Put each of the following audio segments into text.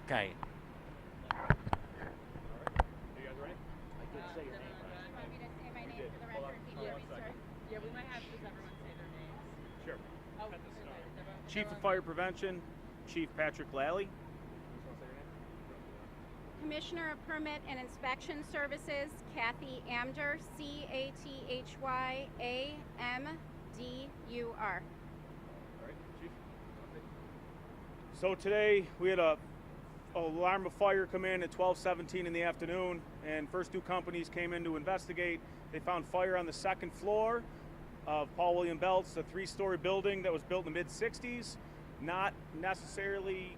Okay. You guys ready? I did say your name right. You want me to say my name did. for the Hold record? on. Keep Hold your on a second. research? Yeah, we might have just everyone say their names. Sure. Oh, At the start. Chief of Fire Prevention, Chief Patrick Lally. Just want to say your name? Commissioner of Permit and Inspection Services, Kathy Amdur, CATHYAMDUR. All right, Chief. So today we had a alarm of fire come in at 12:17 in the afternoon, and first two companies came in to investigate. They found fire on the second floor of Paul William Belts, a three-story building that was built in the mid-60s. Not necessarily,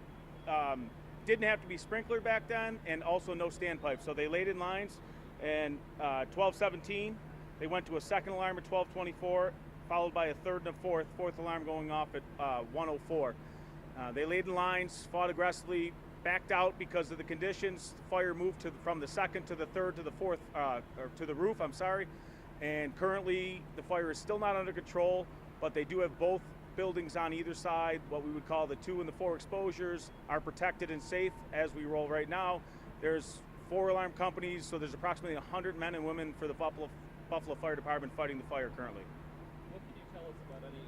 didn't have to be sprinkler back then, and also no standpipe. So they laid in lines, and 12:17, they went to a second alarm at 12:24, followed by a third and a fourth alarm going off at 1:04. They laid in lines, fought aggressively, backed out because of the conditions. The fire moved from the second to the third to the fourth, or to the roof, I'm sorry. And currently the fire is still not under control, but they do have both buildings on either side. What we would call the 2 and the 4 exposures are protected and safe as we roll right now. There's 4 alarm companies, so there's approximately 100 men and women for the Buffalo Fire Department fighting the fire currently. What can you tell us about any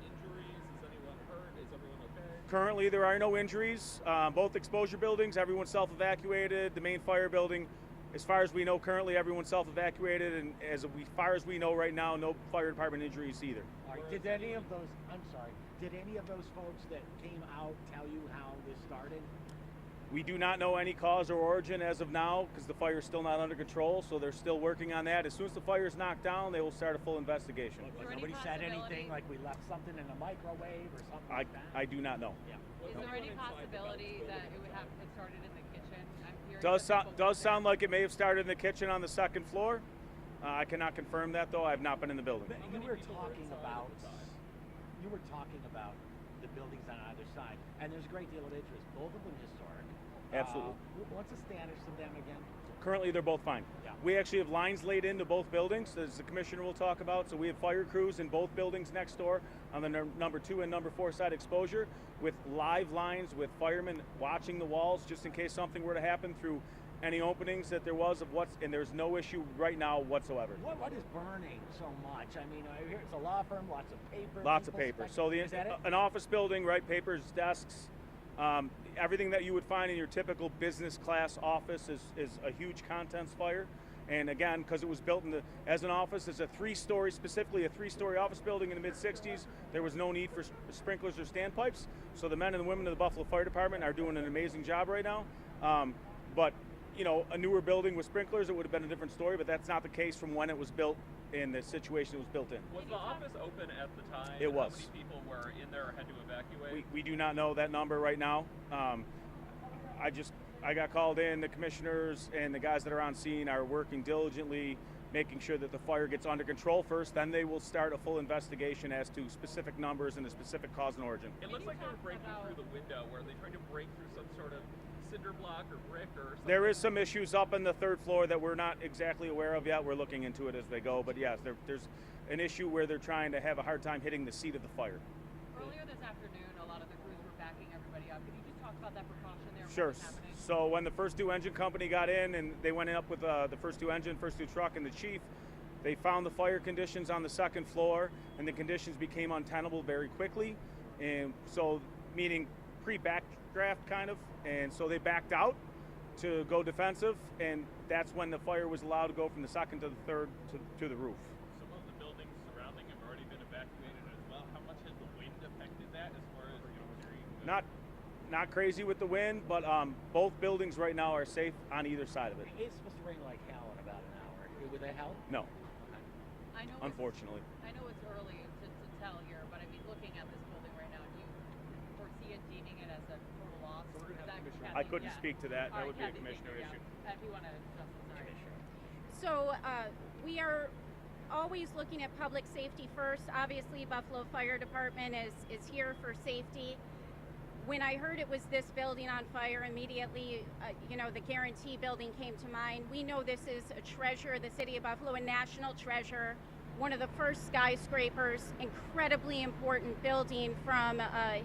injuries? Is anyone hurt? Is everyone okay? Currently, there are no injuries. Both exposure buildings, everyone's self-evacuated. The main fire building, as far as we know, currently everyone's self-evacuated, and as far as we know right now, no fire department injuries either. All right. Did any of those? I'm sorry. Did any of those folks that came out tell you how this started? We do not know any cause or origin as of now because the fire is still not under control, so they're still working on that. As soon as the fire is knocked down, they will start a full investigation. there any Nobody said anything possibility- like we left something in a microwave or something like that? I do not know. Yeah. Is there any possibility that it would have it started in the kitchen? I'm hearing Does that people does went sound like it may have started in the kitchen on the second floor. I cannot confirm that though. I have not been in the building. But many you were people were talking inside about at the time? the buildings on either side, and there's a great deal of interest. Both of them historic. Absolutely. What's the standards of them again? Currently, they're both fine. Yeah. We actually have lines laid into both buildings, as the commissioner will talk about. So we have fire crews in both buildings next door on the number 2 and number 4 side exposure, with live lines with firemen watching the walls just in case something were to happen through any openings that there was and there's no issue right now whatsoever. What is burning so much? I mean, I hear it's a law firm, lots of paper. Lots of people paper. So is that it? an office building, right? Papers, desks, everything that you would find in your typical business class office is a huge contents fire. And again, because it was built as an office, it's specifically a three-story office building in the mid-60s. There was no need for sprinklers or standpipes. So the men and the women of the Buffalo Fire Department are doing an amazing job right now. But you know, a newer building with sprinklers, it would have been a different story, but that's not the case from when it was built and the situation it was built in. Was the office open at the time? It was. How many people were in there or had to evacuate? We do not know that number right now. I got called in. The commissioners and the guys that are on scene are working diligently, making sure that the fire gets under control first. Then they will start a full investigation as to specific numbers and the specific cause and origin. It looks like they were breaking through the window. Were they trying to break through some sort of cinder block or brick or something? There is some issues up in the third floor that we're not exactly aware of yet. We're looking into it as they go. But yes, there's an issue where they're trying to have a hard time hitting the seat of the fire. Earlier this afternoon, a lot of the crews were backing everybody up. Could you just talk about that precaution there? Sure. What was happening? So when the first 2 engine company got in and they went up with the first 2 engine, first 2 truck and the chief, they found the fire conditions on the second floor and the conditions became untenable very quickly. And so, meaning pre-backdraft kind of. And so they backed out to go defensive, and that's when the fire was allowed to go from the second to the third to the roof. Some of the buildings surrounding have already been evacuated as well. How much has the wind affected that as far as hearing? Not crazy with the wind, but both buildings right now are safe on either side of it. It's supposed to rain like hell in about an hour. Would that help? No, I know unfortunately. I know it's early to tell here, but I mean, looking at this building right now, do you foresee it deeming it as a total loss? So we're gonna have Is that Commissioner- I couldn't yeah. speak to that. All That right, would be a Kathy, commissioner yeah. issue. If you want to, Justin, sorry. So we are always looking at public safety first. Obviously, Buffalo Fire Department is here for safety. When I heard it was this building on fire, immediately, the Guarantee Building came to mind. We know this is a treasure of the city of Buffalo, a national treasure, one of the first skyscrapers, incredibly important building from a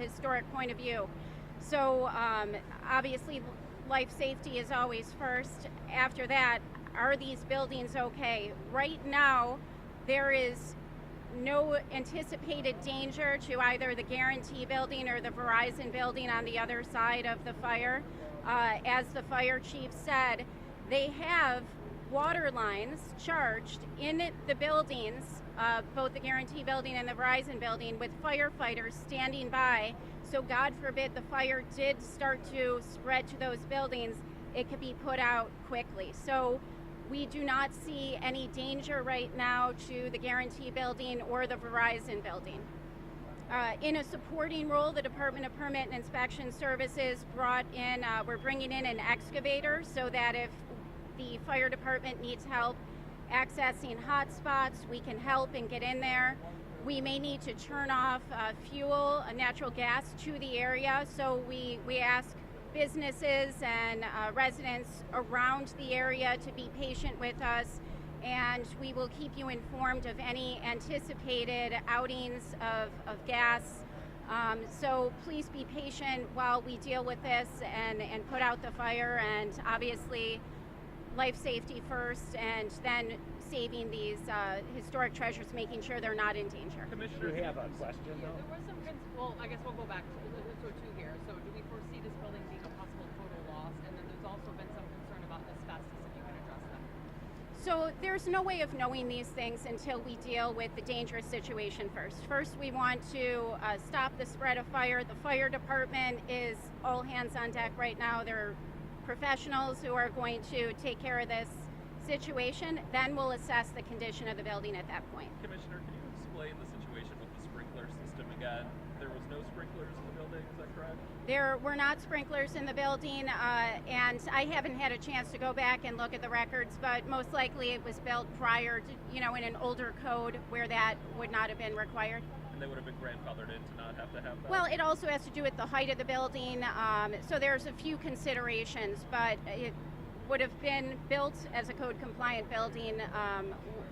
historic point of view. So obviously life safety is always first. After that, are these buildings okay? Right now, there is no anticipated danger to either the Guarantee building or the Verizon building on the other side of the fire. As the fire chief said, they have water lines charged in the buildings, both the Guarantee building and the Verizon building, with firefighters standing by. So God forbid the fire did start to spread to those buildings, it could be put out quickly. So we do not see any danger right now to the Guarantee building or the Verizon building. In a supporting role, the Department of Permit and Inspection Services we're bringing in an excavator so that if the fire department needs help accessing hot spots, we can help and get in there. We may need to turn off fuel, natural gas to the area, so we ask businesses and residents around the area to be patient with us, and we will keep you informed of any anticipated outings of gas. So please be patient while we deal with this and put out the fire, and obviously life safety first, and then saving these historic treasures, making sure they're not in danger. Commissioner, You have a question, Yeah, though? there was some, well, I guess we'll go back to two here. So do we foresee this building being a possible total loss? And then there's also been some concern about asbestos, if you can address that. So there's no way of knowing these things until we deal with the dangerous situation first. First, we want to stop the spread of fire. The fire department is all hands on deck right now. They're professionals who are going to take care of this situation. Then we'll assess the condition of the building at that point. Commissioner, can you explain the situation with the sprinkler system again? There was no sprinklers in the building, is that correct? There were not sprinklers in the building, and I haven't had a chance to go back and look at the records, but most likely it was built prior to, in an older code where that would not have been required. And they would have been grandfathered in to not have to have that? Well, it also has to do with the height of the building, so there's a few considerations, but it would have been built as a code compliant building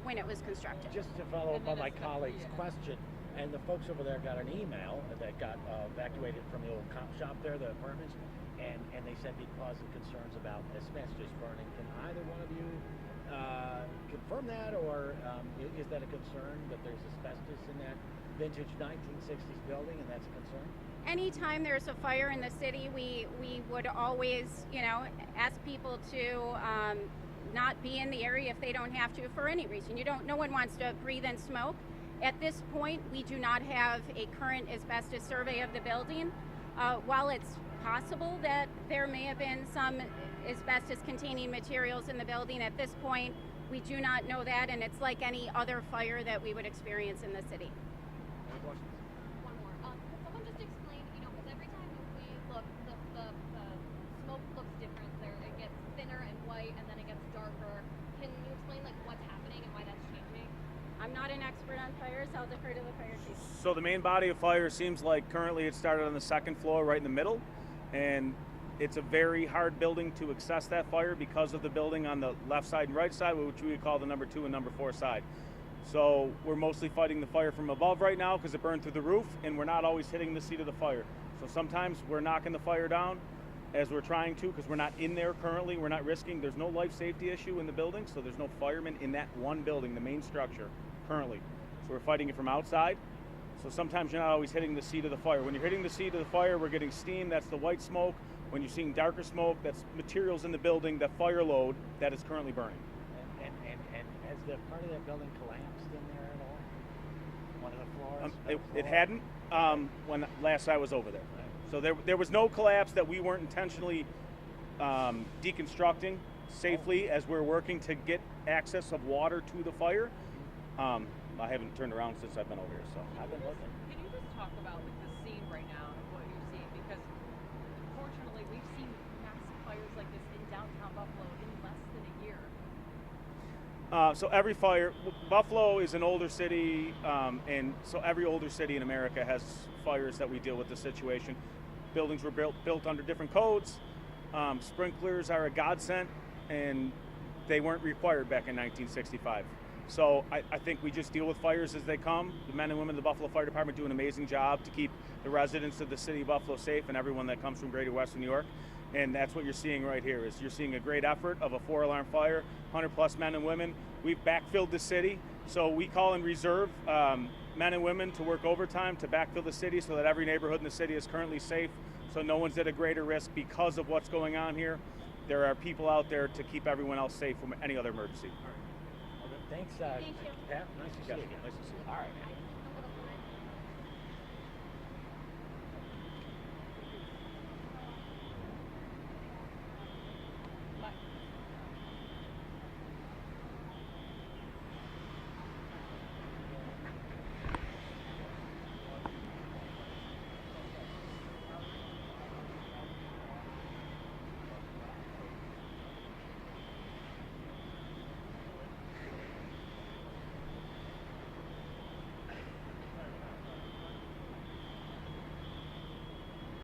when it was constructed. Just to follow up on my colleague's question, and the folks over there got an email that got evacuated from the old cop shop there, the apartments, and they said because of concerns about asbestos burning. Can either one of you confirm that, or is that a concern that there's asbestos in that vintage 1960s building, and that's a concern? Anytime there's a fire in the city, we would always, ask people to not be in the area if they don't have to for any reason. No one wants to breathe in smoke. At this point, we do not have a current asbestos survey of the building. While it's possible that there may have been some asbestos-containing materials in the building, at this point, we do not know that, and it's like any other fire that we would experience in the city. Any questions? One more. Could someone just explain, because every time we look, the smoke looks different. It gets thinner and white, and then it gets darker. Can you explain, what's happening and why that's changing? I'm not an expert on fires. I'll defer to the fire chief. So the main body of fire seems like currently it started on the second floor right in the middle, and it's a very hard building to access that fire because of the building on the left side and right side, which we would call the number 2 and number 4 side. So we're mostly fighting the fire from above right now because it burned through the roof, and we're not always hitting the seat of the fire. So sometimes we're knocking the fire down as we're trying to, because we're not in there currently. We're not risking. There's no life safety issue in the building, so there's no firemen in that one building, the main structure, currently. So we're fighting it from outside. So sometimes you're not always hitting the seat of the fire. When you're hitting the seat of the fire, we're getting steam. That's the white smoke. When you're seeing darker smoke, that's materials in the building, that fire load that is currently burning. And has the part of that building collapsed in there at all? One of the floors? It hadn't when last I was over there. So there was no collapse that we weren't intentionally deconstructing safely as we're working to get access of water to the fire. I haven't turned around since I've been over here, so. I've been looking. Can you just talk about the scene right now and what you're seeing? Because unfortunately, we've seen massive fires like this in downtown Buffalo in less than a year. So every fire, Buffalo is an older city, and so every older city in America has fires that we deal with the situation. Buildings were built under different codes. Sprinklers are a godsend, and they weren't required back in 1965. So I think we just deal with fires as they come. The men and women of the Buffalo Fire Department do an amazing job to keep the residents of the city of Buffalo safe and everyone that comes from Greater Western New York. And that's what you're seeing right here, is you're seeing a great effort of a 4-alarm fire, 100+ men and women. We've backfilled the city, so we call in reserve men and women to work overtime to backfill the city so that every neighborhood in the city is currently safe, so no one's at a greater risk because of what's going on here. There are people out there to keep everyone else safe from any other emergency. Thanks, Thank you. Pat. Nice to see you again. Nice to see you. All right.